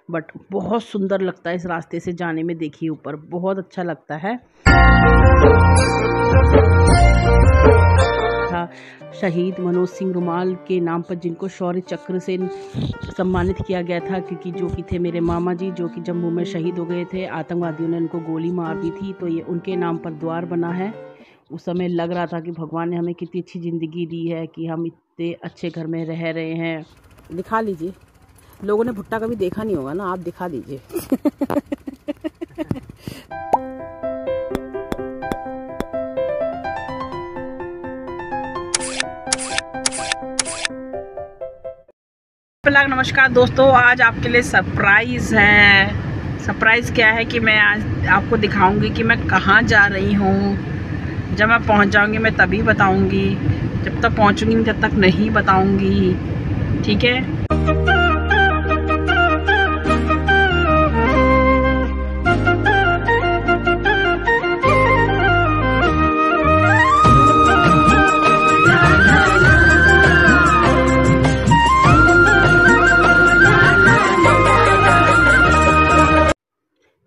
But बहुत सुंदर लगता है इस रास्ते से जाने में। देखिए ऊपर बहुत अच्छा लगता है। शहीद मनोज सिंह रुमाल के नाम पर जिनको शौर्य चक्र से सम्मानित किया गया था, क्योंकि जो कि थे मेरे मामा जी, जो कि जम्मू में शहीद हो गए थे। आतंकवादियों ने उनको गोली मार दी थी, तो ये उनके नाम पर द्वार बना है। उस समय लग रहा था कि भगवान ने हमें कितनी अच्छी ज़िंदगी दी है कि हम इतने अच्छे घर में रह रहे हैं। दिखा लीजिए, लोगों ने भुट्टा कभी देखा नहीं होगा ना, आप दिखा दीजिए। नमस्कार दोस्तों, आज आपके लिए सरप्राइज़ है। सरप्राइज़ क्या है कि मैं आज आपको दिखाऊंगी कि मैं कहाँ जा रही हूँ। जब मैं पहुँच जाऊँगी मैं तभी बताऊँगी, जब तक पहुँचूँगी तब तक नहीं बताऊँगी, ठीक है।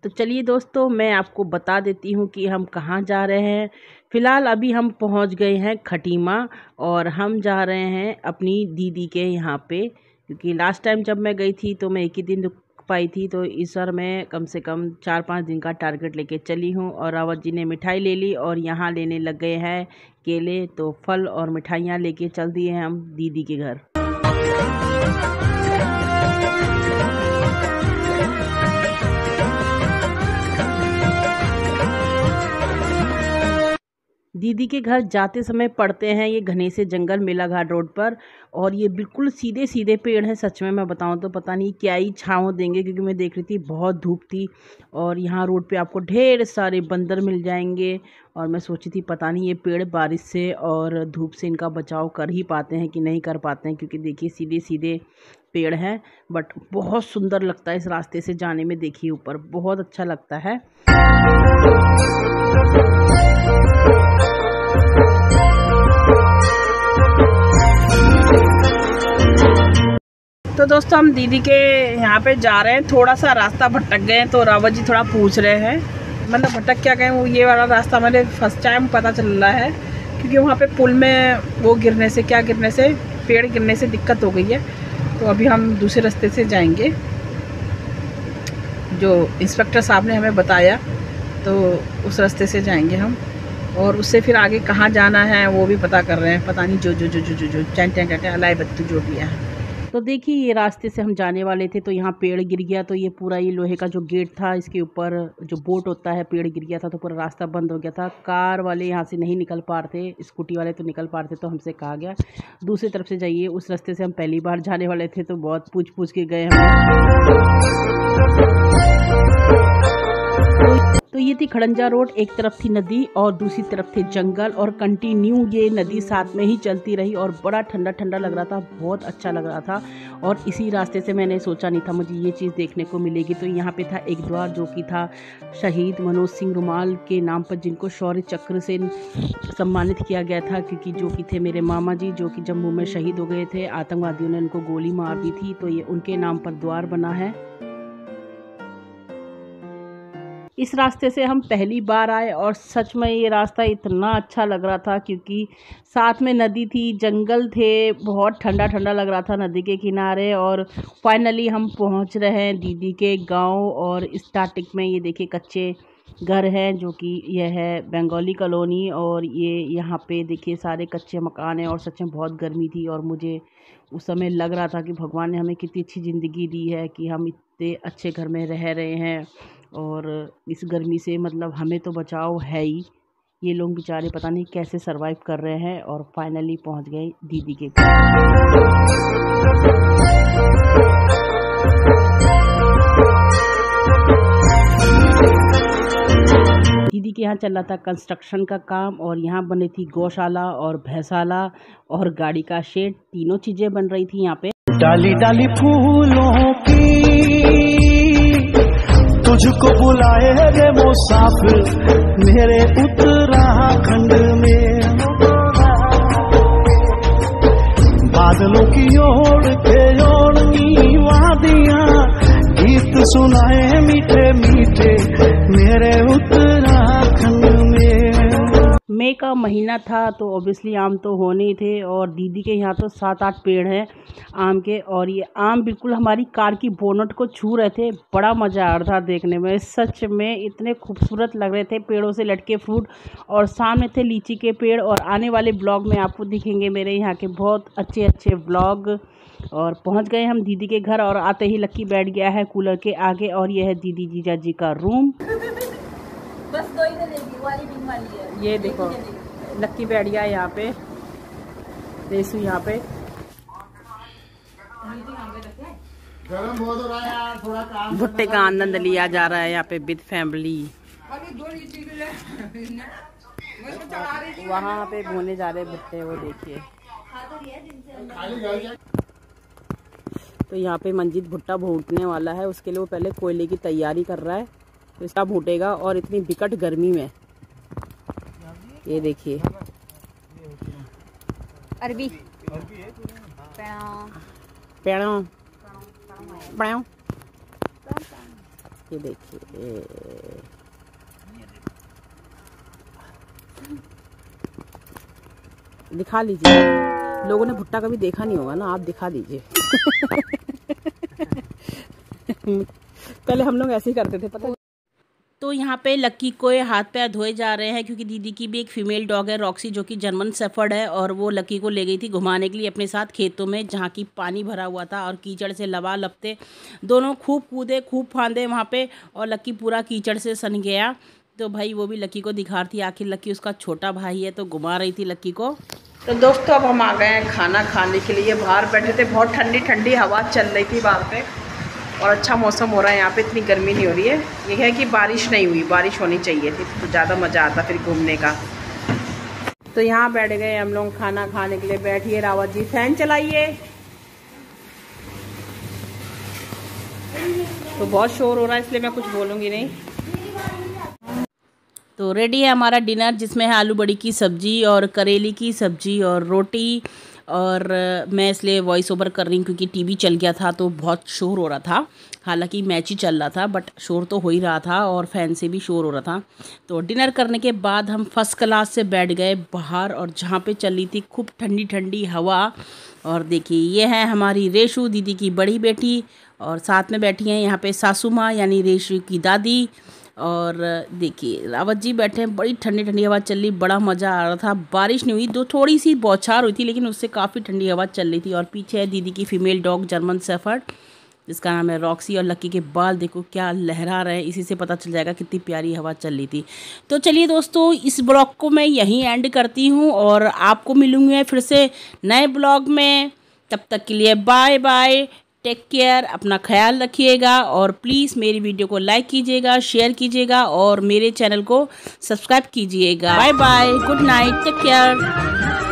तो चलिए दोस्तों, मैं आपको बता देती हूँ कि हम कहाँ जा रहे हैं। फ़िलहाल अभी हम पहुँच गए हैं खटीमा और हम जा रहे हैं अपनी दीदी के यहाँ पे, क्योंकि लास्ट टाइम जब मैं गई थी तो मैं एक ही दिन रुक पाई थी। तो इस बार मैं कम से कम 4-5 दिन का टारगेट लेके चली हूँ। और रावत जी ने मिठाई ले ली और यहाँ लेने लग गए हैं केले। तो फल और मिठाइयाँ लेके चल दिए हैं हम दीदी के घर। दीदी के घर जाते समय पड़ते हैं ये घने से जंगल मेलाघाट रोड पर, और ये बिल्कुल सीधे सीधे पेड़ हैं। सच में मैं बताऊं तो पता नहीं क्या ही छाँव देंगे, क्योंकि मैं देख रही थी बहुत धूप थी। और यहाँ रोड पे आपको ढेर सारे बंदर मिल जाएंगे। और मैं सोची थी पता नहीं ये पेड़ बारिश से और धूप से इनका बचाव कर ही पाते हैं कि नहीं कर पाते हैं, क्योंकि देखिए सीधे सीधे पेड़ हैं। बट बहुत सुंदर लगता है इस रास्ते से जाने में। देखिए ऊपर बहुत अच्छा लगता है। तो दोस्तों हम दीदी के यहाँ पे जा रहे हैं। थोड़ा सा रास्ता भटक गए हैं, तो रावत जी थोड़ा पूछ रहे हैं, मतलब भटक क्या गए, वो ये वाला रास्ता मैंने फर्स्ट टाइम पता चल रहा है, क्योंकि वहाँ पे पुल में वो गिरने से पेड़ गिरने से दिक्कत हो गई है। तो अभी हम दूसरे रास्ते से जाएंगे, जो इंस्पेक्टर साहब ने हमें बताया, तो उस रास्ते से जाएंगे हम। और उससे फिर आगे कहाँ जाना है वो भी पता कर रहे हैं। पता नहीं जो चैन अलाई बत्तू जो भी है। तो देखिए ये रास्ते से हम जाने वाले थे, तो यहाँ पेड़ गिर गया। तो ये पूरा ये लोहे का जो गेट था, इसके ऊपर जो बोट होता है, पेड़ गिर गया था तो पूरा रास्ता बंद हो गया था। कार वाले यहाँ से नहीं निकल पा रहे थे, स्कूटी वाले तो निकल पा रहे थे। तो हमसे कहा गया दूसरी तरफ से जाइए। उस रास्ते से हम पहली बार जाने वाले थे, तो बहुत पूछ के गए हम। तो ये थी खड़ंजा रोड, एक तरफ थी नदी और दूसरी तरफ थे जंगल, और कंटिन्यू ये नदी साथ में ही चलती रही। और बड़ा ठंडा ठंडा लग रहा था, बहुत अच्छा लग रहा था। और इसी रास्ते से मैंने सोचा नहीं था मुझे ये चीज़ देखने को मिलेगी। तो यहाँ पे था एक द्वार, जो कि था शहीद मनोज सिंह रुमाल के नाम पर जिनको शौर्य चक्र से सम्मानित किया गया था, क्योंकि जो कि थे मेरे मामा जी, जो कि जम्मू में शहीद हो गए थे। आतंकवादियों ने उनको गोली मार दी थी, तो ये उनके नाम पर द्वार बना है। इस रास्ते से हम पहली बार आए और सच में ये रास्ता इतना अच्छा लग रहा था, क्योंकि साथ में नदी थी, जंगल थे, बहुत ठंडा ठंडा लग रहा था नदी के किनारे। और फाइनली हम पहुंच रहे हैं दीदी के गांव। और स्टार्टिंग में ये देखिए कच्चे घर हैं, जो कि यह है बंगाली कॉलोनी। और ये यहाँ पे देखिए सारे कच्चे मकान हैं। और सच में बहुत गर्मी थी, और मुझे उस समय लग रहा था कि भगवान ने हमें कितनी अच्छी ज़िंदगी दी है कि हम इतने अच्छे घर में रह रहे हैं। और इस गर्मी से मतलब हमें तो बचाव है ही। ये लोग बेचारे पता नहीं कैसे सरवाइव कर रहे हैं। और फाइनली पहुंच गए दीदी के घर। दीदी के यहाँ चल रहा था कंस्ट्रक्शन का काम, और यहाँ बनी थी गौशाला और भैंसाला और गाड़ी का शेड। तीनों चीज़ें बन रही थी यहाँ पे। डाली डाली फूलों की तुझको बुलाए रे मुसाफिर मेरे उत्तराखंड में। बादलों की ओर के ओढ़नी वादियां गीत सुनाए मीठे मीठे मेरे उत्तराखंड में। मई का महीना था तो ऑब्वियसली आम तो होने ही थे और दीदी के यहाँ तो 7-8 पेड़ हैं आम के, और ये आम बिल्कुल हमारी कार की बोनट को छू रहे थे। बड़ा मज़ा आ रहा था देखने में, सच में इतने खूबसूरत लग रहे थे पेड़ों से लटके फ्रूट, और सामने थे लीची के पेड़। और आने वाले ब्लॉग में आपको दिखेंगे मेरे यहाँ के बहुत अच्छे अच्छे ब्लॉग। और पहुँच गए हम दीदी के घर, और आते ही लक्की बैठ गया है कूलर के आगे, और यह है दीदी जीजा जी का रूम। बस दो ही लेगी, वाली बिन वाली है। ये देखो लक्की बैठ गया यहाँ पे, रेसू यहाँ पे। भुट्टे का आनंद लिया जा रहा है यहाँ पे विद फैमिली। वहाँ पे भुने जा रहे भुट्टे, वो देखिए। तो यहाँ पे मंजीत भुट्टा भूनने वाला है, उसके लिए वो पहले कोयले की तैयारी कर रहा है, तो इसका भूटेगा। और इतनी विकट गर्मी में ये देखिए अरबी पेड़ों ये देखिए। दिखा लीजिए, लोगों ने भुट्टा कभी देखा नहीं होगा ना, आप दिखा दीजिए। पहले हम लोग ऐसे ही करते थे, पता है। तो यहाँ पे लक्की को हाथ पैर धोए जा रहे हैं, क्योंकि दीदी की भी एक फीमेल डॉग है रॉक्सी, जो कि जर्मन शेफर्ड है, और वो लक्की को ले गई थी घुमाने के लिए अपने साथ खेतों में, जहाँ की पानी भरा हुआ था और कीचड़ से लबालपते। दोनों खूब कूदे खूब फांदे वहाँ पे, और लक्की पूरा कीचड़ से सन गया। तो भाई वो भी लक्की को दिखा रही थी, आखिर लक्की उसका छोटा भाई है तो घुमा रही थी लक्की को। तो दोस्तों अब हम आ गए हैं खाना खाने के लिए। बाहर बैठे थे, बहुत ठंडी ठंडी हवा चल रही थी बाहर पे, और अच्छा मौसम हो रहा है यहाँ पे, इतनी गर्मी नहीं हो रही है। ये है कि बारिश नहीं हुई, बारिश होनी चाहिए थी तो ज़्यादा मज़ा आता फिर घूमने का। तो यहाँ बैठ गए हम लोग खाना खाने के लिए। बैठिए रावत जी, फैन चलाइए। तो बहुत शोर हो रहा है इसलिए मैं कुछ बोलूँगी नहीं। तो रेडी है हमारा डिनर, जिसमें है आलू बड़ी की सब्ज़ी और करेली की सब्ज़ी और रोटी। और मैं इसलिए वॉइस ओवर कर रही हूँ क्योंकि टीवी चल गया था तो बहुत शोर हो रहा था। हालांकि मैच ही चल रहा था बट शोर तो हो ही रहा था, और फैन से भी शोर हो रहा था। तो डिनर करने के बाद हम फर्स्ट क्लास से बैठ गए बाहर, और जहाँ पे चल रही थी खूब ठंडी ठंडी हवा। और देखिए ये है हमारी रेशू, दीदी की बड़ी बेटी, और साथ में बैठी हैं यहाँ पे सासू माँ यानी रेशू की दादी। और देखिए रावत जी बैठे हैं, बड़ी ठंडी ठंडी हवा चल रही, बड़ा मज़ा आ रहा था। बारिश नहीं हुई, दो थोड़ी सी बौछार हुई थी, लेकिन उससे काफ़ी ठंडी हवा चल रही थी। और पीछे है दीदी की फीमेल डॉग जर्मन शेफर्ड, जिसका नाम है रॉक्सी। और लक्की के बाल देखो क्या लहरा रहे हैं, इसी से पता चल जाएगा कितनी प्यारी हवा चल रही थी। तो चलिए दोस्तों, इस ब्लॉग को मैं यहीं एंड करती हूँ, और आपको मिलूँगी फिर से नए ब्लॉग में। तब तक के लिए बाय बाय, टेक केयर, अपना ख्याल रखिएगा, और प्लीज़ मेरी वीडियो को लाइक कीजिएगा, शेयर कीजिएगा, और मेरे चैनल को सब्सक्राइब कीजिएगा। Bye bye, good night, take care.